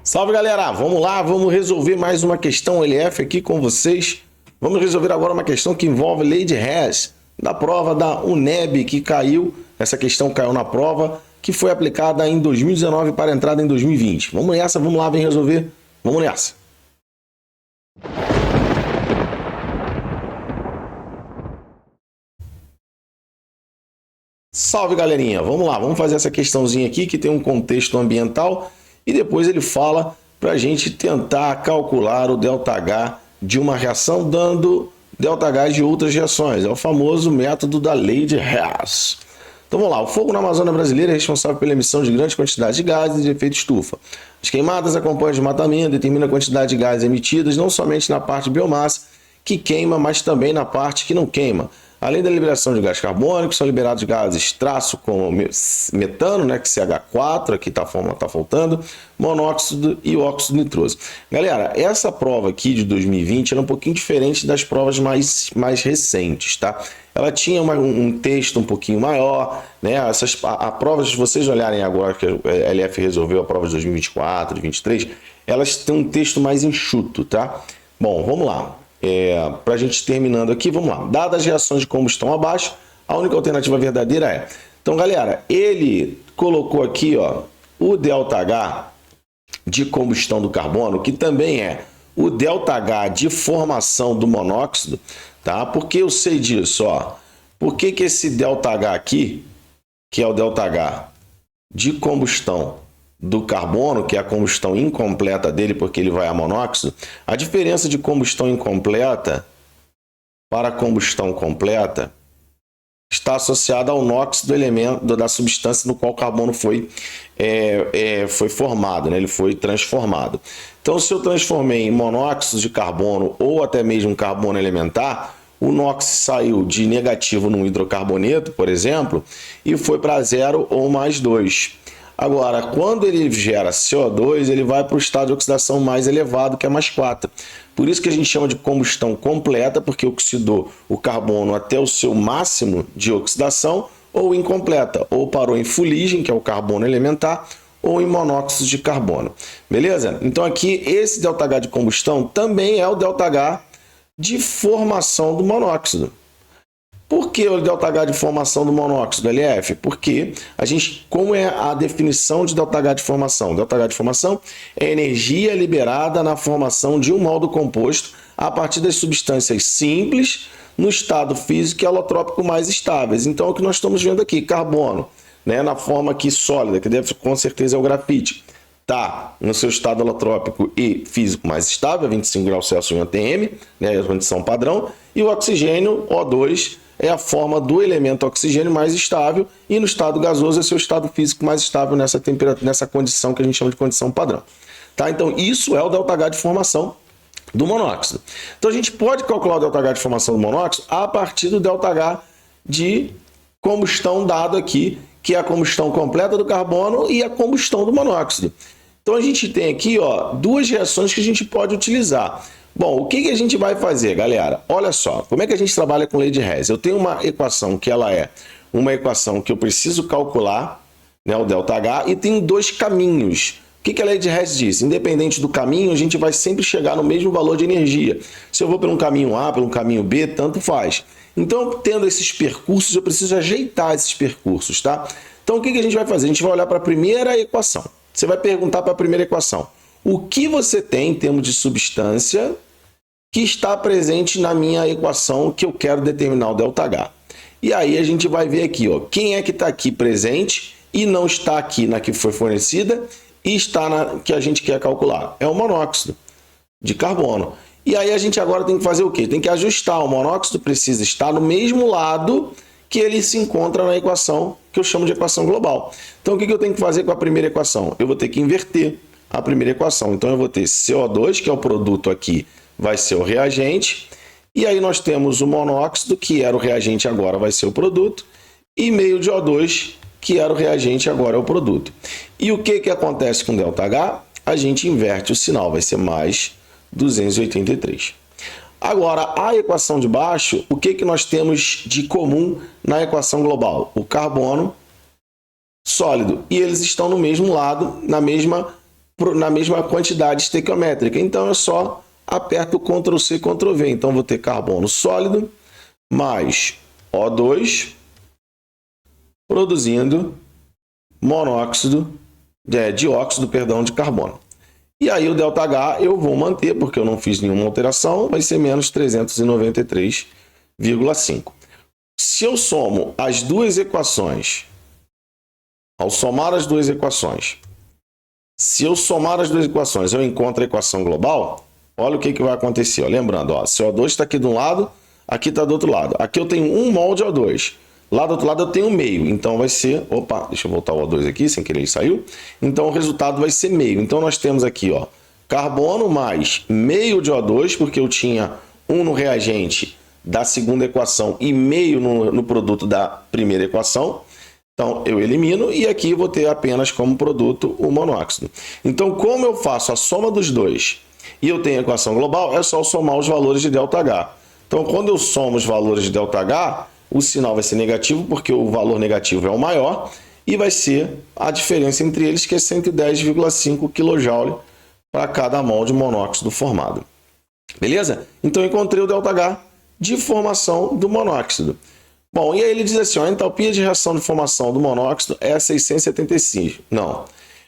Salve, galera! Vamos lá, vamos resolver mais uma questão LF aqui com vocês. Vamos resolver agora uma questão que envolve lei de Hess, da prova da UNEB que caiu. Essa questão caiu na prova, que foi aplicada em 2019 para entrada em 2020. Vamos nessa, vamos lá, vem resolver. Vamos nessa. Salve, galerinha! Vamos lá, vamos fazer essa questãozinha aqui que tem um contexto ambiental e depois ele fala para a gente tentar calcular o ΔH de uma reação dando ΔH de outras reações. É o famoso método da lei de Hess. Então vamos lá, o fogo na Amazônia brasileira é responsável pela emissão de grandes quantidades de gases de efeito estufa. As queimadas acompanham o desmatamento, determinam a quantidade de gases emitidas não somente na parte de biomassa que queima, mas também na parte que não queima. Além da liberação de gás carbônico, são liberados gases traço como metano, né, que CH4, aqui está faltando, monóxido e óxido nitroso. Galera, essa prova aqui de 2020 era um pouquinho diferente das provas mais recentes, tá? Ela tinha um texto um pouquinho maior, né? A prova, se vocês olharem agora que a LF resolveu a prova de 2024, de 2023, elas têm um texto mais enxuto, tá? Bom, vamos lá. Para a gente terminando aqui, vamos lá. Dadas as reações de combustão abaixo, a única alternativa verdadeira é... Então, galera, ele colocou aqui, ó, o ΔH de combustão do carbono, que também é o ΔH de formação do monóxido, tá? Por que eu sei disso, ó? Por que esse ΔH aqui, que é o ΔH de combustão do carbono, que é a combustão incompleta dele, porque ele vai a monóxido, a diferença de combustão incompleta para combustão completa está associada ao NOx do elemento da substância no qual o carbono foi formado, né? Ele foi transformado. Então, se eu transformei em monóxido de carbono ou até mesmo carbono elementar, o NOx saiu de negativo num hidrocarboneto, por exemplo, e foi para 0 ou mais 2. Agora, quando ele gera CO2, ele vai para o estado de oxidação mais elevado, que é mais 4. Por isso que a gente chama de combustão completa, porque oxidou o carbono até o seu máximo de oxidação, ou incompleta, ou parou em fuligem, que é o carbono elementar, ou em monóxido de carbono. Beleza? Então aqui, esse ΔH de combustão também é o ΔH de formação do monóxido. Por que o ΔH de formação do monóxido, LF? Porque como é a definição de ΔH de formação? ΔH de formação é energia liberada na formação de um modo composto a partir das substâncias simples no estado físico e alotrópico mais estáveis. Então, é o que nós estamos vendo aqui, carbono, né, na forma aqui sólida, que deve com certeza é o grafite. Está no seu estado alotrópico e físico mais estável, 25 graus Celsius em ATM, né, a condição padrão, e o oxigênio, O2, é a forma do elemento oxigênio mais estável, e no estado gasoso é seu estado físico mais estável nessa temperatura, nessa condição que a gente chama de condição padrão. Tá? Então, isso é o ΔH de formação do monóxido. Então, a gente pode calcular o ΔH de formação do monóxido a partir do ΔH de combustão dado aqui, que é a combustão completa do carbono e a combustão do monóxido. Então, a gente tem aqui, ó, duas reações que a gente pode utilizar. Bom, o que a gente vai fazer, galera? Olha só, como é que a gente trabalha com lei de Hess? Eu tenho uma equação que ela é uma equação que eu preciso calcular, né, o ΔH, e tem dois caminhos. O que a lei de Hess diz? Independente do caminho, a gente vai sempre chegar no mesmo valor de energia. Se eu vou por um caminho A, por um caminho B, tanto faz. Então, tendo esses percursos, eu preciso ajeitar esses percursos, tá? Então, o que a gente vai fazer? A gente vai olhar para a primeira equação. Você vai perguntar para a primeira equação: o que você tem em termos de substância que está presente na minha equação que eu quero determinar o ΔH? E aí a gente vai ver aqui, ó, quem é que está aqui presente e não está aqui na que foi fornecida e está na que a gente quer calcular. É o monóxido de carbono. E aí a gente agora tem que fazer o quê? Tem que ajustar. O monóxido precisa estar no mesmo lado que ele se encontra na equação que eu chamo de equação global. Então o que eu tenho que fazer com a primeira equação? Eu vou ter que inverter a primeira equação. Então eu vou ter CO2, que é o produto aqui, vai ser o reagente. E aí nós temos o monóxido, que era o reagente, agora vai ser o produto. E meio de O2, que era o reagente, agora é o produto. E o que acontece com ΔH? A gente inverte o sinal, vai ser mais 283. Agora, a equação de baixo, o que nós temos de comum na equação global? O carbono sólido. E eles estão no mesmo lado, na mesma na mesma quantidade estequiométrica. Então, eu só aperto Ctrl+C, Ctrl+V. Então, vou ter carbono sólido mais O2 produzindo dióxido de carbono. E aí o ΔH eu vou manter, porque eu não fiz nenhuma alteração, vai ser menos 393,5. Se eu somo as duas equações, ao somar as duas equações, se eu somar as duas equações, eu encontro a equação global, olha o que vai acontecer. Ó. Lembrando, ó, CO2 está aqui de um lado, aqui está do outro lado. Aqui eu tenho 1 mol de O2. Lá do outro lado eu tenho meio, então vai ser... Opa, deixa eu voltar o O2 aqui, sem querer ele saiu. Então o resultado vai ser meio. Então nós temos aqui, ó, carbono mais meio de O2, porque eu tinha 1 no reagente da segunda equação e meio no produto da primeira equação. Então eu elimino e aqui vou ter apenas como produto o monóxido. Então como eu faço a soma dos dois e eu tenho a equação global, é só somar os valores de ΔH. Então quando eu somo os valores de ΔH, o sinal vai ser negativo, porque o valor negativo é o maior, e vai ser a diferença entre eles, que é 110,5 kJ para cada mol de monóxido formado. Beleza? Então, eu encontrei o ΔH de formação do monóxido. Bom, e aí ele diz assim, ó, a entalpia de reação de formação do monóxido é 676. Não.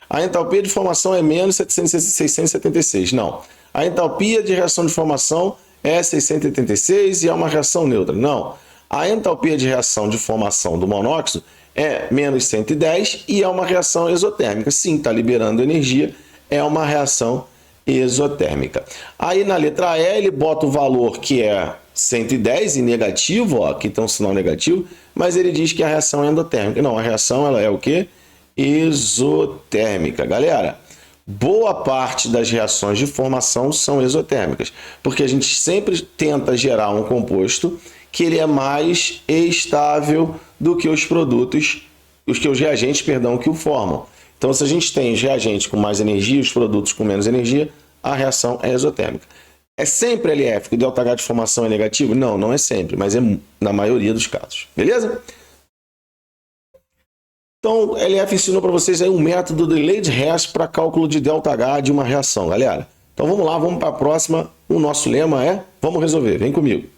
A entalpia de formação é menos 676. Não. A entalpia de reação de formação é 686 e é uma reação neutra. Não. A entalpia de reação de formação do monóxido é menos 110 e é uma reação exotérmica. Sim, está liberando energia, é uma reação exotérmica. Aí na letra E ele bota o valor que é 110 e negativo, ó, aqui tem um sinal negativo, mas ele diz que a reação é endotérmica. Não, a reação ela é o quê? Exotérmica. Galera, boa parte das reações de formação são exotérmicas, porque a gente sempre tenta gerar um composto que ele é mais estável do que os reagentes, que o formam. Então, se a gente tem os reagentes com mais energia e os produtos com menos energia, a reação é exotérmica. É sempre LF que o ΔH de formação é negativo? Não, não é sempre, mas é na maioria dos casos. Beleza? Então, LF ensinou para vocês aí um método de Delayed-Hess para cálculo de ΔH de uma reação, galera. Então, vamos lá, vamos para a próxima. O nosso lema é, vamos resolver, vem comigo.